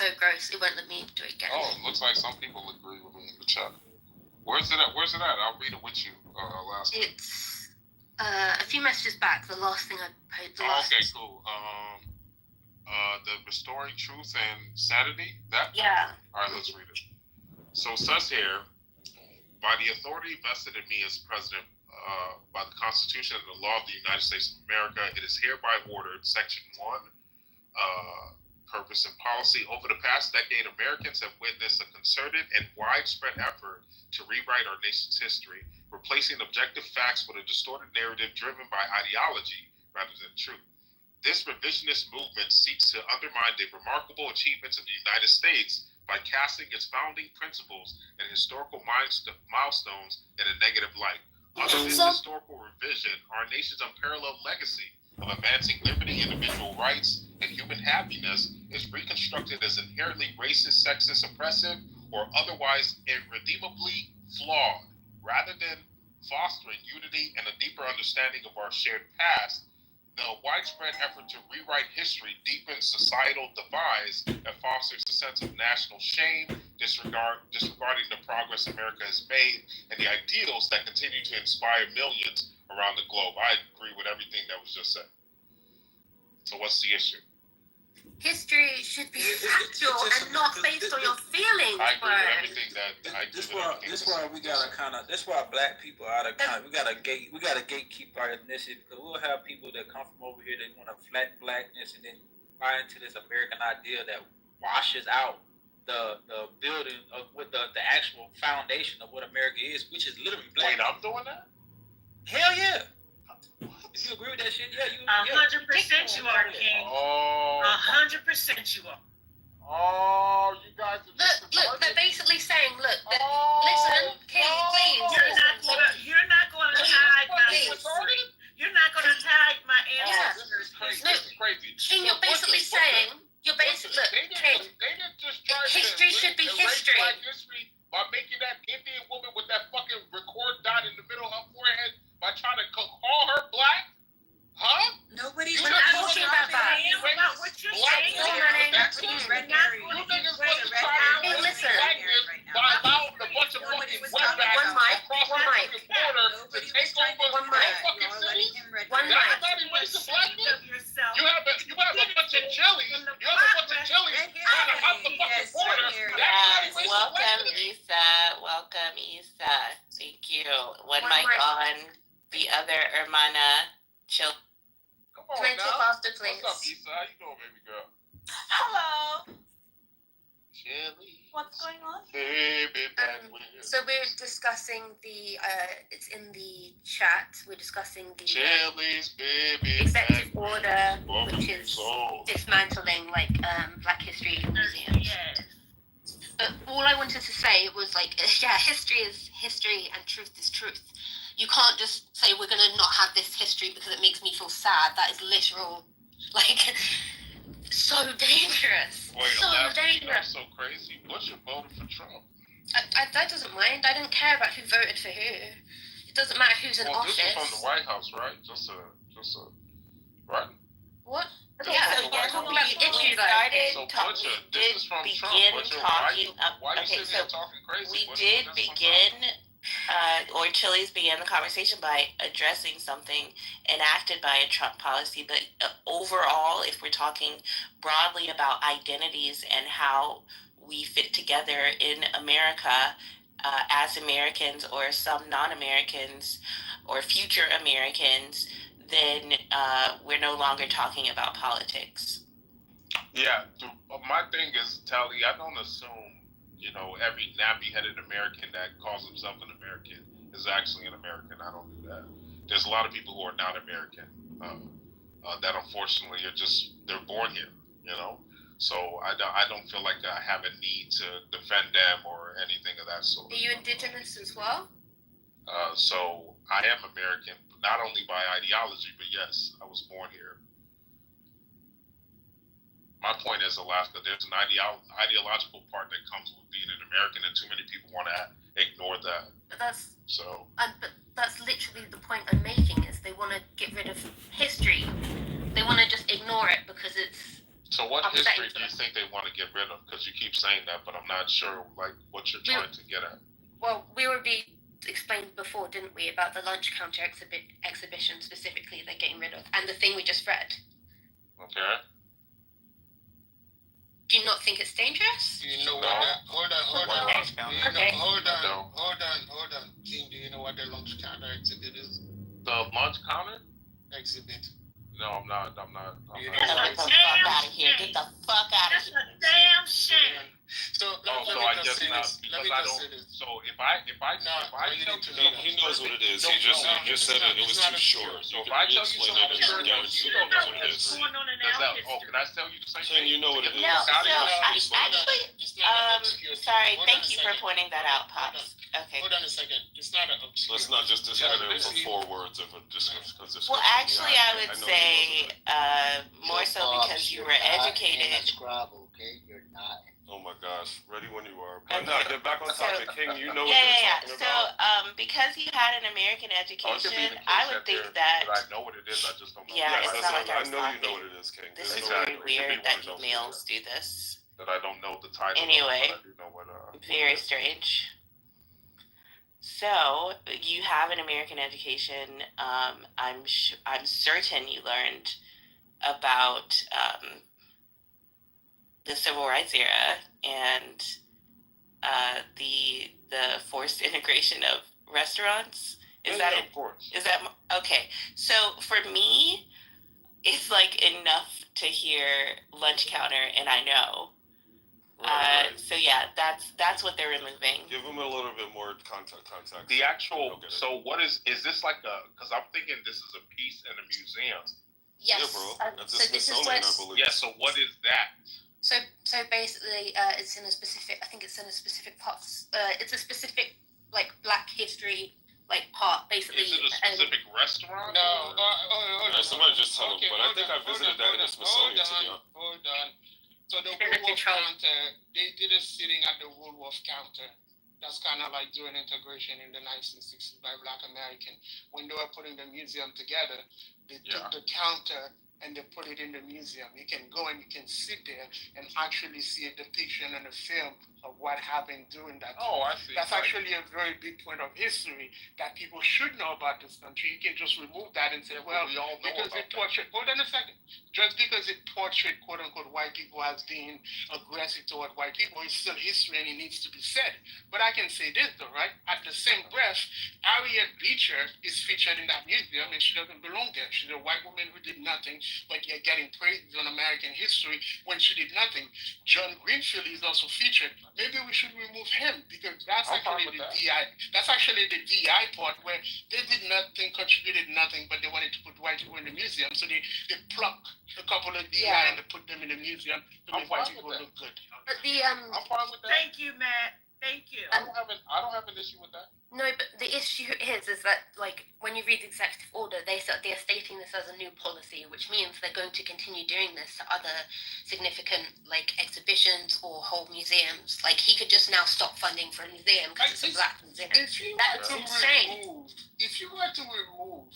so gross. It won't let me do it again. Oh, it looks like some people agree with me in the chat. Where's it at? I'll read it with you. Last. It's a few messages back. The last thing I posted. Okay, cool. The Restoring Truth and Sanity. That. Yeah. All right, let's read it. So it says here, by the authority vested in me as president, by the Constitution and the law of the United States of America, it is hereby ordered, Section 1, purpose and policy. Over the past decade, Americans have witnessed a concerted and widespread effort to rewrite our nation's history, replacing objective facts with a distorted narrative driven by ideology rather than truth. This revisionist movement seeks to undermine the remarkable achievements of the United States by casting its founding principles and historical milestones in a negative light. Under this historical revision, our nation's unparalleled legacy of advancing liberty, individual rights, and human happiness is reconstructed as inherently racist, sexist, oppressive, or otherwise irredeemably flawed. Rather than fostering unity and a deeper understanding of our shared past, the widespread effort to rewrite history deepens societal divides and fosters a sense of national shame, disregarding the progress America has made and the ideals that continue to inspire millions around the globe. I agree with everything that was just said. So what's the issue? History should be factual and not based on your feelings. I agree with everything that This why we gotta That's why black people are we gotta gatekeep our ethnicity, because we'll have people that come from over here that want to flatten blackness and then buy into this American idea that washes out the building of with the actual foundation of what America is, which is literally black. Wait, I'm doing that? Hell yeah. If you agree with that shit, yeah, 100% you are, King. 100% you are. Oh, you guys are just look, they're basically saying, listen, King, please. You're not going to hide my history. You're not going to hide my ancestors. This is crazy. King, you're basically saying, King, history should be history. History by making that Indian woman with that fucking record dot in the middle of her forehead by trying to call her black? Huh? Nobody's talking about that. About what you're saying. Hey, listen. By allowing a bunch of fucking wetbacks across the border to take over the fucking city? One mic. That's not erasing blackness. You have a bunch of chilies. You have a bunch of chilies trying to hop the fucking border. Yes, welcome, Issa. Welcome, Issa. Thank you. One mic on. The other hermana, chill. Come on Come now. faster, please. What's up, Issa? How you doing, baby girl? Hello. Chili. What's going on? Baby back with you. So we're discussing it's in the chat, we're discussing the Chili's baby executive order, back which is soul. dismantling Black History museums. Yes. But all I wanted to say was history is history and truth is truth. You can't just say we're gonna not have this history because it makes me feel sad. That is literal, so dangerous. So dangerous. That's so crazy. Bush voted for Trump. That doesn't mind. I don't care about who voted for who. It doesn't matter who's in office. This is from the White House, right? Just a right? What? Yeah, so we're talking about the issue, we did begin, or Chili's began the conversation by addressing something enacted by a Trump policy, but overall, if we're talking broadly about identities and how we fit together in America as Americans or some non-Americans or future Americans, then we're no longer talking about politics. Yeah, my thing is, Tally, I don't assume, every nappy-headed American that calls himself an American is actually an American. I don't do that. There's a lot of people who are not American that unfortunately they're born here, So I don't feel like I have a need to defend them or anything of that sort. Are you indigenous as well? So I am American, not only by ideology, but yes, I was born here. My point is, Alaska, there's an ideological part that comes with being an American, and too many people want to ignore that. But that's so. But that's literally the point I'm making. Is they want to get rid of history. They want to just ignore it because it's So what upsetting history to do you them. think they want to get rid of? Because you keep saying that, but I'm not sure like what you're trying to get at. Well, we already explained before, didn't we, about the lunch counter exhibition specifically they're getting rid of, and the thing we just read. Okay. Do you not think it's dangerous? Do you know No. what that? Hold on. Okay. Hold No. on. King, do you know what the lunch counter exhibit is? The lunch counter? Exhibit. No, I'm not. You Get the fuck out of here. Get the fuck out of That's here. a damn shame. So So I guess not because I don't. So if I He knows what it is. He just said it was too short. So if I tell you something, you don't know what it is. Going on in Does our that? Oh, history. can I tell you the same King, thing? you know what it is. No, so It's sorry, thank you for pointing that out, Pops. Okay. Hold on a second. It's not an obscure. Let's not just discredit him for 4 words of a discussion. Well, actually, I would say more so because you were educated. Okay, you're not. Oh my gosh, ready when you are. But no, get back on topic, King. You know what Yeah. you're talking So, about. because you had an American education, I would think that. I know what it is. I just don't know. Yeah, Yes, it's that's not like I I was know you talking. know what it is, King. This There's is no- very Exactly. weird It that could be one of you those males do this. That I don't know the title. Anyway. But I do know what. Very strange. So you have an American education. I'm certain you learned about the civil rights era and the forced integration of restaurants. Is that it? Of course. Is that okay? So for me, it's like enough to hear lunch counter, and I know. Right. So yeah, that's what they're removing. Give him a little bit more context. The actual. Okay. So what is this like a? Because I'm thinking this is a piece in a museum. Yes. Yeah, bro. That's a so this is Smithsonian, what. I believe. Yeah. So what is that? So basically, it's in a specific. I think it's in a specific part. It's a specific like Black history like part basically. Is it a specific restaurant? No. or- Yeah, somebody just tell him. Okay, But I think I visited that in the Smithsonian, to be honest. Hold on. So the They're Woolworth control. counter, they did a sitting at the Woolworth counter. That's kind of like doing integration in the 1960s by Black American. When they were putting the museum together, they took the counter and they put it in the museum. You can go and you can sit there and actually see a depiction and a film of what happened during that time. Oh, I see. That's actually a very big point of history that people should know about this country. You can just remove that and say, well, we all know because about it portrayed, hold on a second, just because it portrayed quote unquote white people as being aggressive toward white people, it's still history and it needs to be said. But I can say this though, right? At the same breath, Harriet Beecher is featured in that museum and she doesn't belong there. She's a white woman who did nothing, but you're getting praised on American history when she did nothing. John Greenfield is also featured. Maybe we should remove him because that's I'm fine actually with the that. DI. That's actually the DI part where they did nothing, contributed nothing, but they wanted to put white people in the museum. So they plucked a couple of DI and they put them in the museum to I'm make white fine people with that. look good. But the I'm fine with that. Thank you, Matt. Thank you. I don't have an issue with that. No, but the issue is that, like, when you read the executive order, they're stating this as a new policy, which means they're going to continue doing this to other significant, like, exhibitions or whole museums. Like, he could just now stop funding for a museum because it's a Black museum. That's insane. If you were to remove,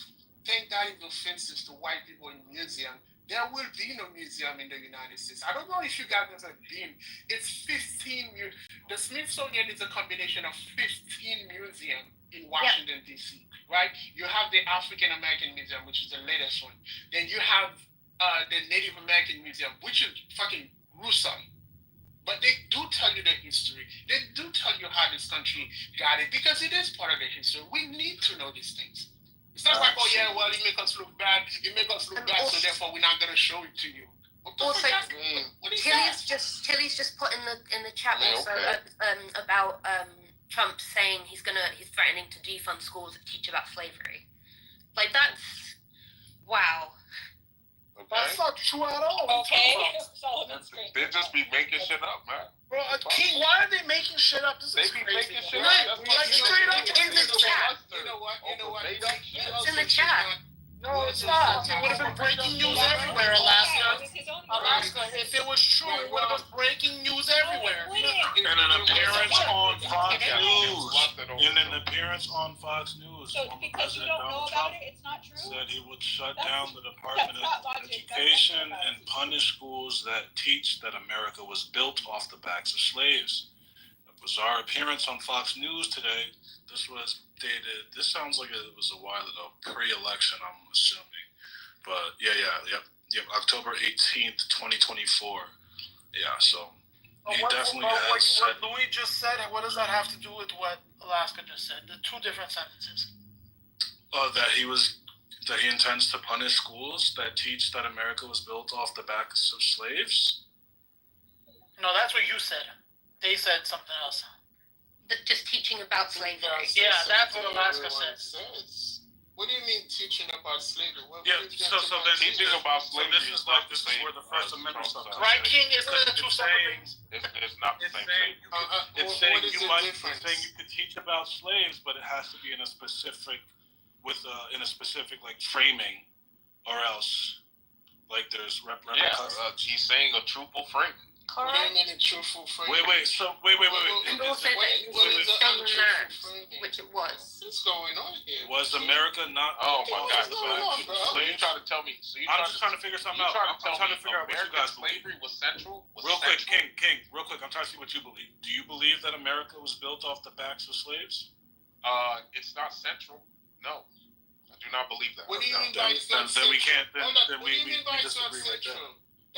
think that is offensive to white people in museum, there will be no museum in the United States. I don't know if you guys have been. It's 15. The Smithsonian is a combination of 15 museums in Washington, D.C., right? You have the African American Museum, which is the latest one. Then you have the Native American Museum, which is fucking gruesome. But they do tell you the history. They do tell you how this country got it because it is part of the history. We need to know these things. It's not like, oh yeah, well, you make us look bad. You make us look bad, so therefore we're not gonna show it to you. Also, What is Tilly's just put in the chat also about Trump saying he's threatening to defund schools that teach about slavery. Like that's wow. That's not true at all. Okay. They just be making shit up, man. Bro, King, why are they making shit up? This They is be crazy. making shit Like, up. straight up in the chat. You know what? It's in the chat. No, it's not. It would have been breaking news everywhere, Alaska. Alaska, if it was true, it would have been breaking news everywhere. And an appearance on Fox News. In an appearance appearance on Fox News. So because you don't know about it, it's not true? Said he would shut down the Department of Education and punish schools that teach that America was built off the backs of slaves. A bizarre appearance on Fox News today. This was dated, this sounds like it was a while ago, pre-election, I'm assuming. But yep, October 18th, 2024. Yeah, so he definitely has said. What Louis just said, what does that have to do with what Alaska just said? The two different sentences. That he intends to punish schools that teach that America was built off the backs of slaves? No, that's what you said. They said something else. Just teaching about slavery. Yeah, that's what Alaska says. What do you mean teaching about slavery? So then teaching about slavery. This is where the First Amendment stuff comes Right, in. King? Isn't it two separate things? It's not the same thing. It's saying you could teach about slaves, but it has to be in a specific like framing, or else like there's repercussions. He's saying a truthful framing. What do you mean a truthful framing? Wait. And also that it was done nerves, which it was. What's going on here? Was America not? Oh my God! What's going on, bro? So you're trying to tell me? I'm just trying to figure something out. I'm trying to figure out what you guys believe. Slavery was central. Real quick, King. Real quick, I'm trying to see what you believe. Do you believe that America was built off the backs of slaves? It's not central. No, I do not believe that. What do you mean by it's not Then we can't. Then what do you mean by it's not disagree right there. central?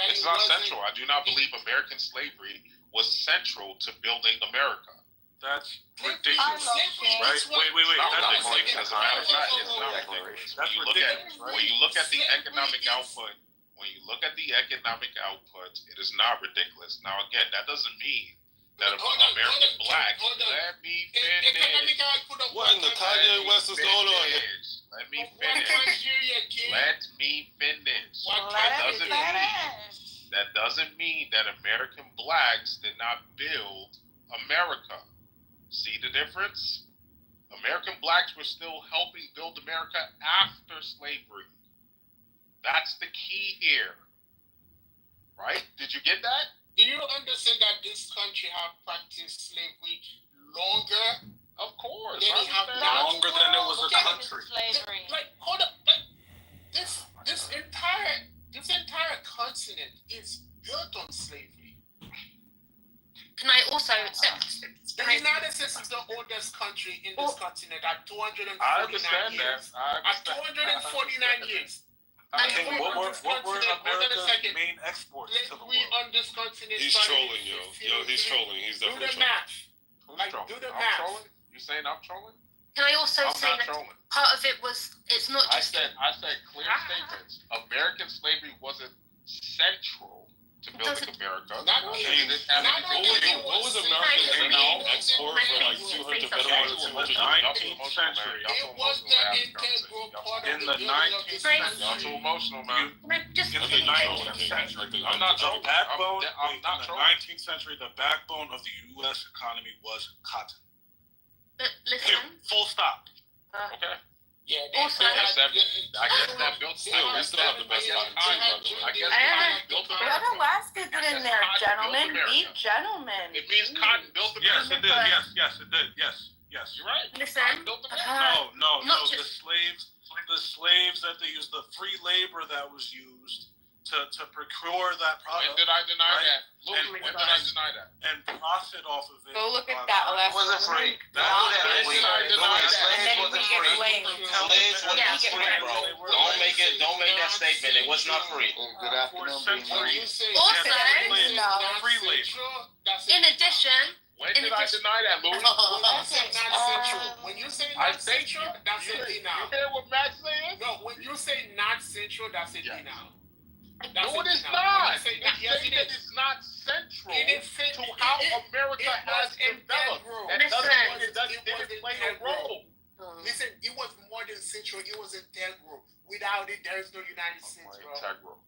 It's not central. I do not believe American slavery was central to building America. That's ridiculous, right? Wait. That's ridiculous. As a matter of fact, it's not ridiculous. When you look at the economic output, it is not ridiculous. Now, again, that doesn't mean that American blacks. Let me finish. What in the Kanye West is going on here? Let me finish. That doesn't mean that American blacks did not build America. See the difference? American blacks were still helping build America after slavery. That's the key here. Right? Did you get that? Do you understand that this country have practiced slavery longer? Of course. Longer than it was a country. Slavery. Hold up. This entire continent is built on slavery. Can I also... The United States is the oldest country in this continent at 249 I understand years. that. At 249 years. What were America's main exports to the world? On this continent. He's trolling, yo. He's trolling. He's definitely trolling. Do the math. Trolling? You saying I'm trolling? Can I also say that trolling. part of it was, it's not I just... said clear statements. American slavery wasn't central to building America. What was American export for like 200 century. In the 19th century. Y'all too emotional, man. In the 19th century, I'm not trolling. In the 19th century, the backbone of the U.S. economy was cotton. But listen... Full stop. Okay. Yeah, also... I guess that built still, we still have the best cotton too, by the way. I guess cotton built What America. Alaska did in there, gentlemen? Be America. gentlemen. It means cotton built Yes, America. it did. Yes, it did. Yes. You're right. Listen, Cotton built America. No. not The slaves that they used, the free labor that was used to procure that When product. did I deny Right? that? Look, when did I deny that? And profit off of it. Go look at that, Alaska. wasn't free. When did I deny that? Slaves wasn't free. Slaves wasn't free, bro. Don't make that statement. It was not free. Good afternoon, centuries. Also, Free labor. in addition, When did I deny that, Louis? When you say I not think central, that's a You denial. hear what Max saying? No, when you say not central, that's a denial. No, it is denial. not. When you say It's yes, saying it that is. it's not central It is to how America has developed. That doesn't mean it didn't play a role. Listen, it was more than central. It was integral. Without it, there is no United States, bro. Integral.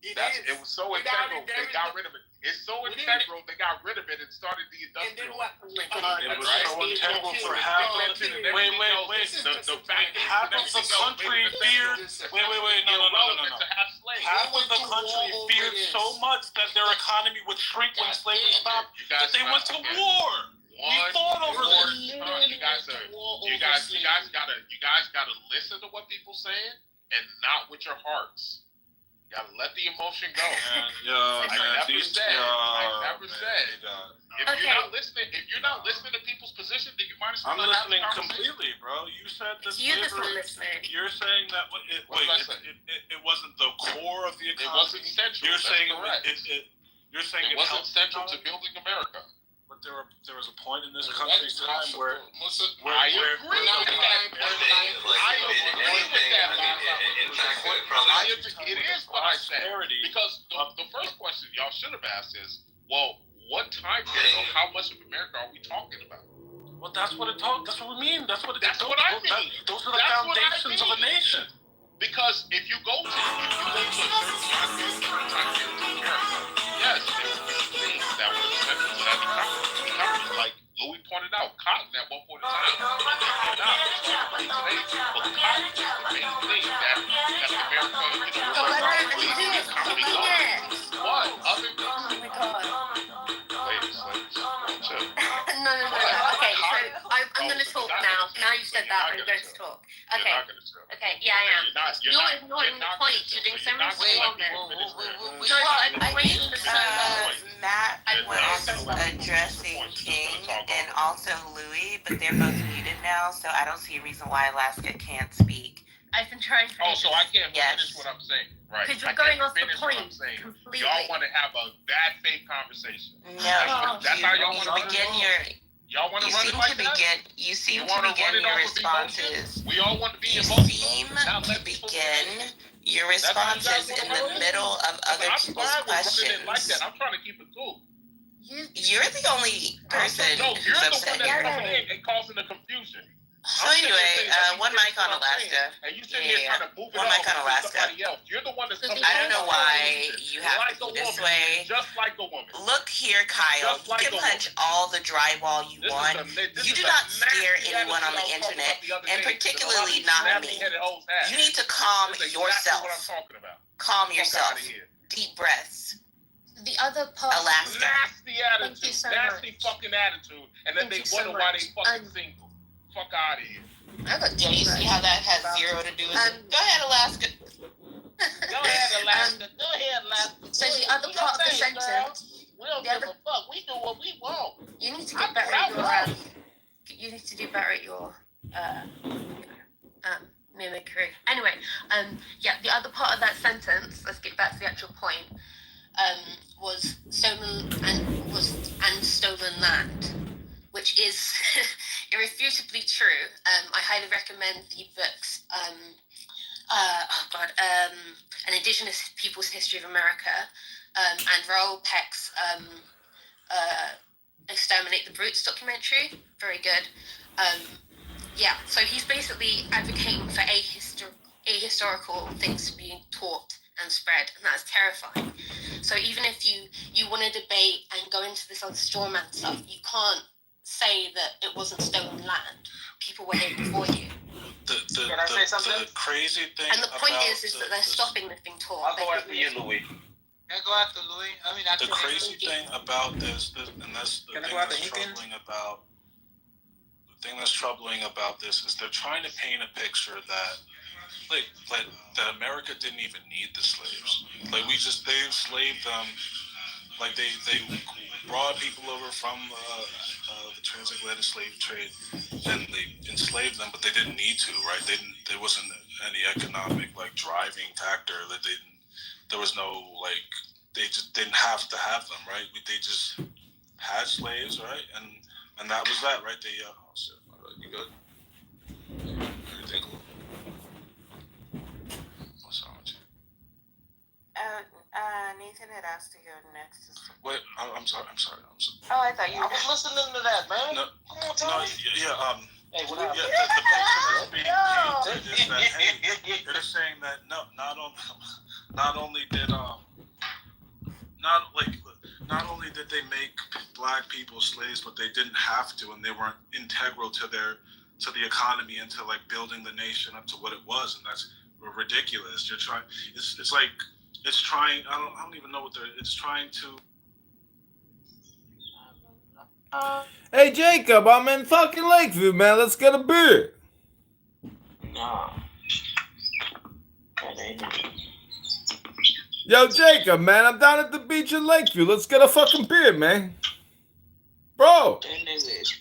It was so Without integral, it, there they is got no- rid of it. It's so What do you integral, they got rid of it and started the And then industrial. what? It was so integral for half of the... Wait. The fact that Half of the country feared... Wait, no. Half of the country feared so much that their economy would shrink when slavery stopped that they went to war. fought over more this. time. You guys gotta listen to what people saying and not with your hearts. You gotta let the emotion go. I never said. If you're not listening to people's position, then you might as well I'm not have the listening conversation. completely, bro. You said that You're just not listening. You're saying that it wasn't the core of the economy. It wasn't central. You're saying correct. You're saying it wasn't central to building America. But there was a point in this country's time where I agree with that. It is what I said. Because the first question y'all should have asked is, well, what time period or how much of America are we talking about? Well, that's what that's what we mean. That's what I mean. Those are the foundations of a nation. Because if you go to a certain time period, yes, there were things that were central to that economy. Like Louis pointed out, cotton at one point in time. But cotton is the main thing that America, What? Other than Oh my god. ladies, chill. No. Okay, so I'm going to talk now. Now you've said that, I'm going to talk. Okay. You're not gonna chill. Okay, yeah, I am. You're ignoring the point. You're doing so much wrong there. Matt was addressing King and also Louis, but they're both muted now, so I don't see a reason why Alaska can't speak. I've been trying to so I can't finish what I'm saying, right? Because you're going off the point completely. Y'all want to have a bad faith conversation. No, that's how y'all want to begin your. Y'all want to run it like that? You seem to begin your responses. We all want to be You emotional. seem to begin your responses in the middle of other people's questions. Like that. I'm trying to keep it cool. You're the only person No, who's you're the upset one that's here. coming in and causing the confusion. So anyway, one mic on Alaska. And you sitting here trying to move it one mic on Alaska. You're the one that's coming I don't know why you have like to be a this woman, way. Just like a woman. Look here, Kyle. Just like You can a punch all the drywall you want. You do not scare anyone on the internet, and particularly not me. You need to calm yourself. What I'm talking about. Calm yourself. Deep breaths. The other part. Alaska. Nasty attitude. Thank you so nasty much. fucking attitude. And then Thank they you so wonder why much. they fucking single. Fuck out of here. I got Yeah, you see how that has zero to do with it? Go ahead, Alaska. Go ahead, Alaska. Go ahead, Alaska. So the other part of the sentence. We don't give a fuck. We do what we want. You need to get better at your. You need to do better at your mimicry. Anyway, the other part of that sentence. Let's get back to the actual point. Was stolen land, which is irrefutably true. I highly recommend the books. An Indigenous People's History of America, and Raoul Peck's Exterminate the Brutes documentary. Very good. So he's basically advocating for ahistorical things to be taught and spread, and that's terrifying. So even if you want to debate and go into this other straw man stuff, you can't say that it wasn't stolen land. People were here before you. Can I say something? The crazy thing And the point is that they're stopping this being taught. I'll go after you, Louis. Yeah, go after Louis. The crazy thing about this, and that's the thing that's troubling about. The thing that's troubling about this is they're trying to paint a picture that. That America didn't even need the slaves. They enslaved them. They brought people over from the transatlantic slave trade, and they enslaved them, but they didn't need to, right? There wasn't any economic driving factor. There was no they just didn't have to have them, right? They just had slaves, right? And that was that, right? They oh shit, you good? Everything cool. Nathan had asked to go next. Wait, I'm sorry. Oh, I thought you were. I was listening to that, man. No, the picture that's being painted is that they're saying that not only did they make black people slaves, but they didn't have to, and they weren't integral to the economy and to building the nation up to what it was, and that's ridiculous. You're trying. It's trying. I don't even know what it's trying to. Hey Jacob, I'm in fucking Lakeview, man. Let's get a beer. No. That ain't it. Yo, Jacob, man, I'm down at the beach in Lakeview. Let's get a fucking beer, man. Bro. That nigga is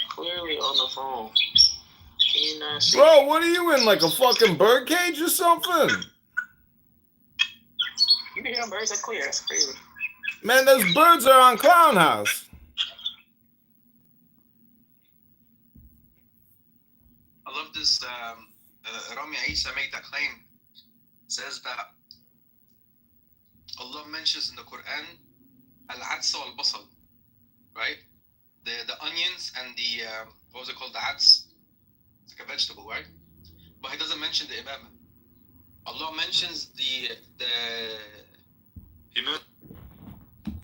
clearly on the phone. Can you not see? Bro, what are you in, like a fucking bird cage or something? You can hear them birds are clear. That's crazy. Man, those birds are on Clown House. I love this. Rami Isa made a claim. Says that Allah mentions in the Quran al-adsa wal-basal, right? The onions and the what was it called? The ads. It's like a vegetable, right? But he doesn't mention the imamah. Allah mentions the imam.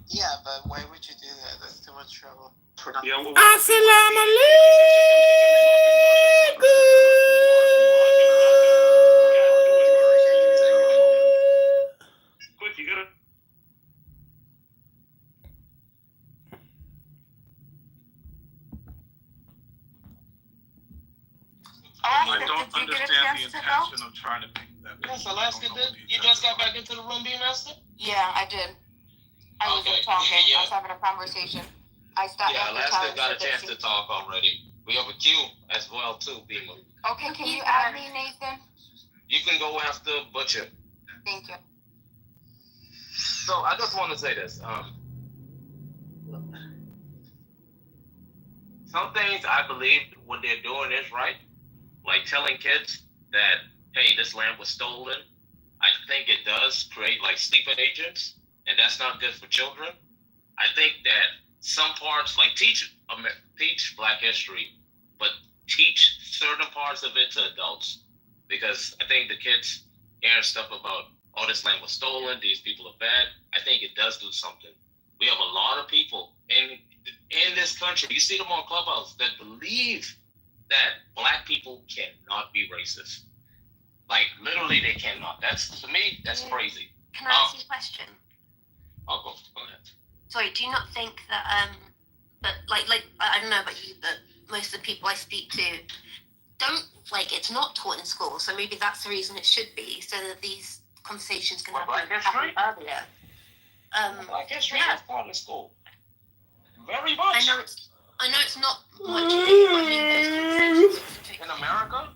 Yeah, but why would you do that? That's too much trouble. Yeah, Assalamu alaikum. Quick, you gotta. I don't understand the intention of trying to pick that. Yes, Alaska did. You just got back into the room, B-Master? Yeah, I did. I wasn't talking. I was having a conversation. I stopped. Yeah, Alaska got a chance to talk already. We have a queue as well too, Beamer. Okay, can you add me, Nathan? You can go after Butcher. Thank you. So I just want to say this. Some things I believe what they're doing is right. Like telling kids that, hey, this land was stolen. I think it does create like sleeper agents, and that's not good for children. I think that some parts, like teach Black history, but teach certain parts of it to adults. Because I think the kids hearing stuff about, oh, this land was stolen, these people are bad, I think it does do something. We have a lot of people in this country, you see them on Clubhouse, that believe that Black people cannot be racist. Like, literally, they cannot. That's, to me, that's crazy. Can I ask you a question? I'll go ahead. Sorry, do you not think that like I don't know about you, but most of the people I speak to don't, like, it's not taught in school, so maybe that's the reason it should be, so that these conversations can happen earlier. Black history is taught in school. Very much. I know it's not much. In America,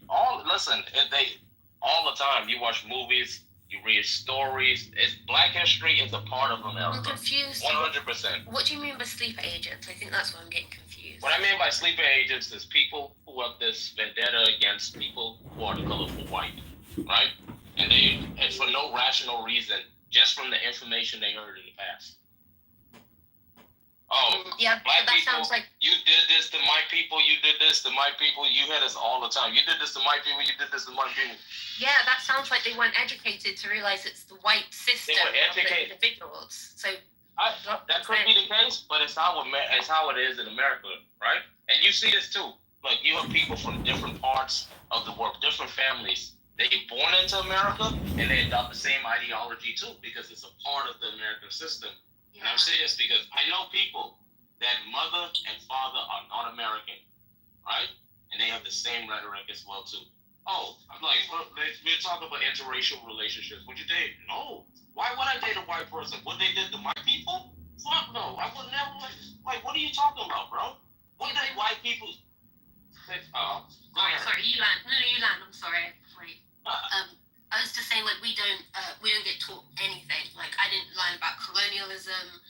all the time you watch movies, you read stories. Black history is a part of America. I'm confused. 100%. What do you mean by sleeper agents? I think that's where I'm getting confused. What I mean by sleeper agents is people who have this vendetta against people who are the colorful white, right? And it's for no rational reason, just from the information they heard in the past. Oh, yeah, Black that people, sounds like you did this to my people, you did this to my people, you hear this all the time. You did this to my people, you did this to my people. Yeah, that sounds like they weren't educated to realize it's the white system They were of the educated. individuals. So That could be the case, but it's how it is in America, right? And you see this too. Like, you have people from different parts of the world, different families. They get born into America and they adopt the same ideology too, because it's a part of the American system. And I'm saying this because I know people that mother and father are not American, right? And they have the same rhetoric as well too. Oh, I'm like, we're talking about interracial relationships. Would you date? No. Why would I date a white person? What they did to my people? Fuck no. I would never. Like, what are you talking about, bro? What did white people? Sorry, you land. No, you land. I'm sorry. Wait. I was just saying, like, we don't get taught anything. Like, I didn't learn about colonialism,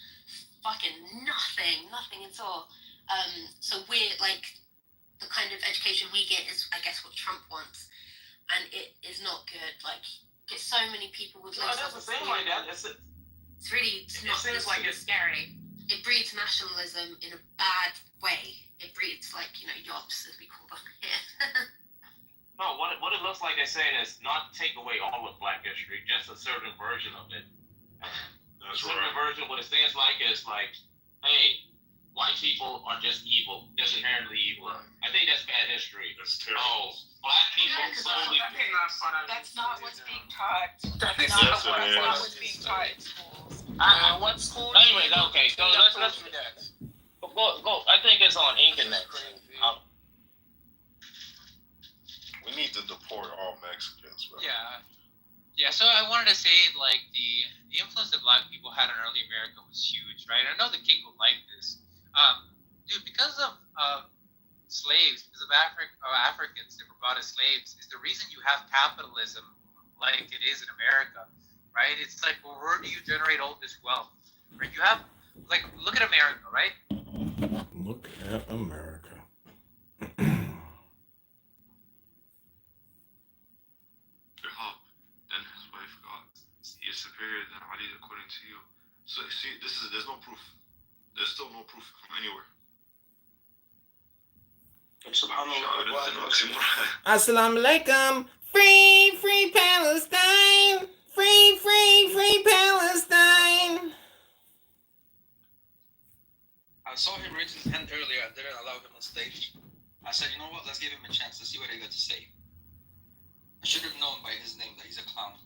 fucking nothing at all. So we're like, the kind of education we get is, I guess, what Trump wants, and it is not good. Like, get so many people with low self-esteem. Like that. It seems like it's scary. It breeds nationalism in a bad way. It breeds, like, yobs, as we call them here. No, what it looks like they're saying is not take away all of Black history, just a certain version of it. That's a certain version, what it seems like is like, hey, white people are just evil, just inherently evil. I think that's bad history. That's terrible. Oh, Black people solely. That's not what's being taught. That's Yes, not it is. what's being taught in schools. What school? Anyways, okay, so let's Go. I think it's on Ink next. We need to deport all Mexicans, bro. Yeah, so I wanted to say, like, the influence that black people had in early America was huge, right? I know the king would like this. Dude, because of slaves, because of Africans that were brought as slaves, is the reason you have capitalism like it is in America, right? It's like, well, where do you generate all this wealth? Right? You have, like, look at America, right? Look at America. Then his wife got, he is superior than Ali according to you. So see, there's no proof. There's still no proof from anywhere. Assalamu alaikum. Free Palestine. Free Palestine. I saw him raise his hand earlier. I didn't allow him on stage. I said, you know what? Let's give him a chance. Let's see what he got to say. I should have known by his name that he's a clown.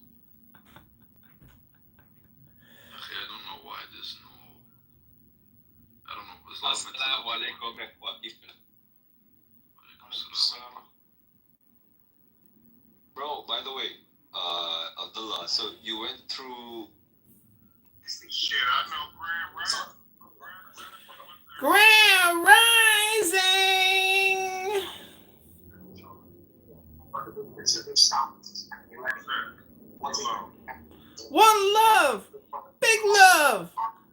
Okay, I don't know why there's no. I don't know. There's Assalamu alaikum. Bro, by the way, Abdullah, so you went through. Shit, I know Ground rising. One love. Big love.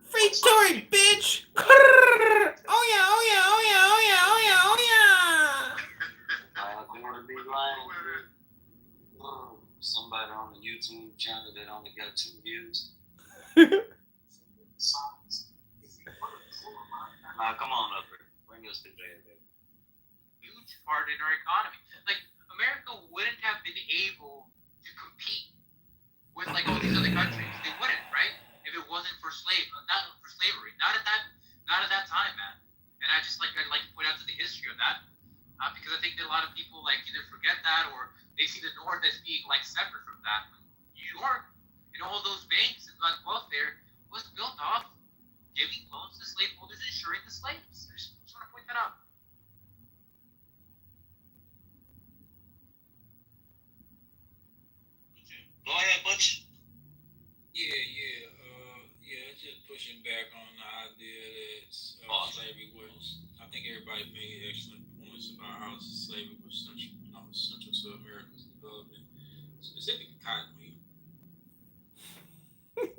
Free Tory, bitch. Oh yeah. Somebody on the YouTube channel that only got 2 views. Nah, come on up here. Bring us to jail, baby. Huge part in our economy. Like, America wouldn't have been able to compete with, like, all these other countries. They wouldn't, right? If it wasn't for slavery. Not at that time, man. And I'd like to point out to the history of that, because I think that a lot of people, like, either forget that or they see the North as being, like, separate from that. New York and all those banks and, like, welfare was built off giving loans to slaveholders and insuring the slaves. I just want to point that out. Go ahead, Butch. Yeah, it's just pushing back on the idea that slavery was. I think everybody made excellent points about how slavery was central to America's development, specifically cotton weed.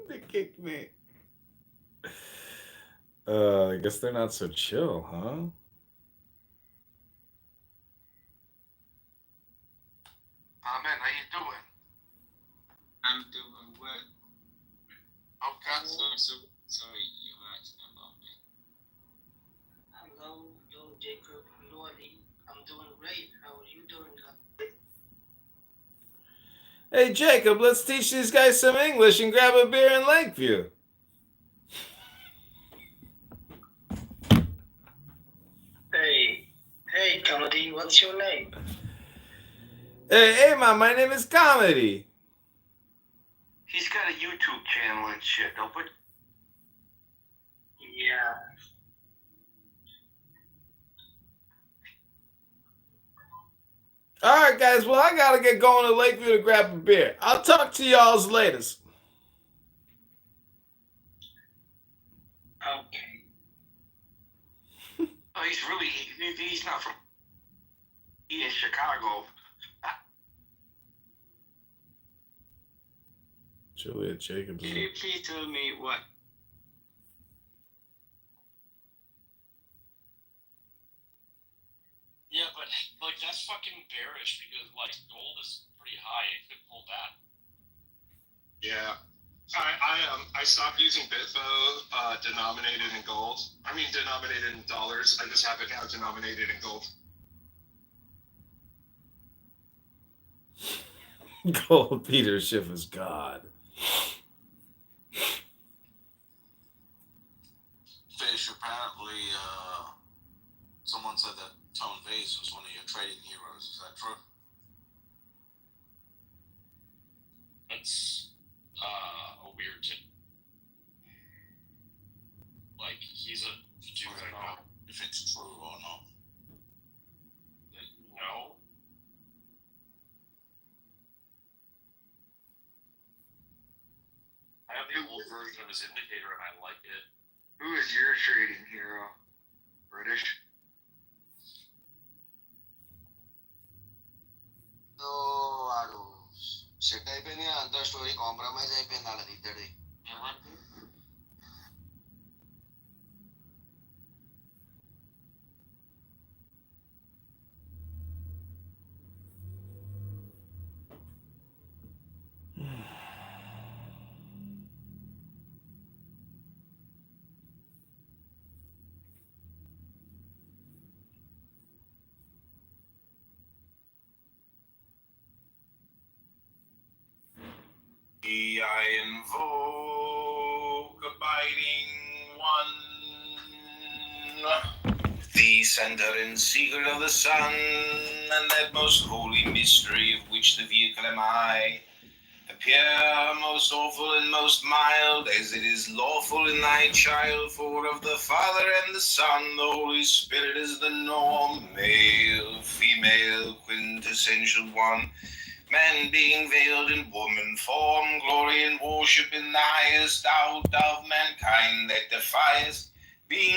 They kicked me. I guess they're not so chill, huh? Man, how you doing? I'm doing well. Okay. So you asking about me? Hello, Jacob, Lordy. I'm doing great. How are you doing? Hey, Jacob, let's teach these guys some English and grab a beer in Lakeview. Hey, Comedy, what's your name? Hey, man, my name is Comedy. He's got a YouTube channel and shit, don't put. Yeah. All right, guys, well, I got to get going to Lakeview to grab a beer. I'll talk to y'all's later. Okay. Oh, he's not from. He's in Chicago. Juliet Jacobs. Can you please tell me what? Yeah, but like that's fucking bearish because like gold is pretty high. It could pull back. Yeah. I stopped using Bitmo denominated in gold. I mean denominated in dollars. I just have it now denominated in gold. Gold Peter Schiff is God. Fish, apparently, someone said that Tone Vase was one of your trading heroes. Is that true? That's a weird tip. Like he's a dude. version of his indicator, and I like it. Who is your trading hero? British? তো আরো সে টাইপের নিয়ে আন্তর story compromise అయిపోయి নালা দিద్దడి ఏమంటే I invoke abiding one, the center and secret of the sun, and that most holy mystery of which the vehicle am I, appear most awful and most mild, as it is lawful in thy child, for of the Father and the Son, the Holy Spirit is the norm, male, female, quintessential one, man being veiled in woman form, glory and worship in the highest out of mankind that defies, being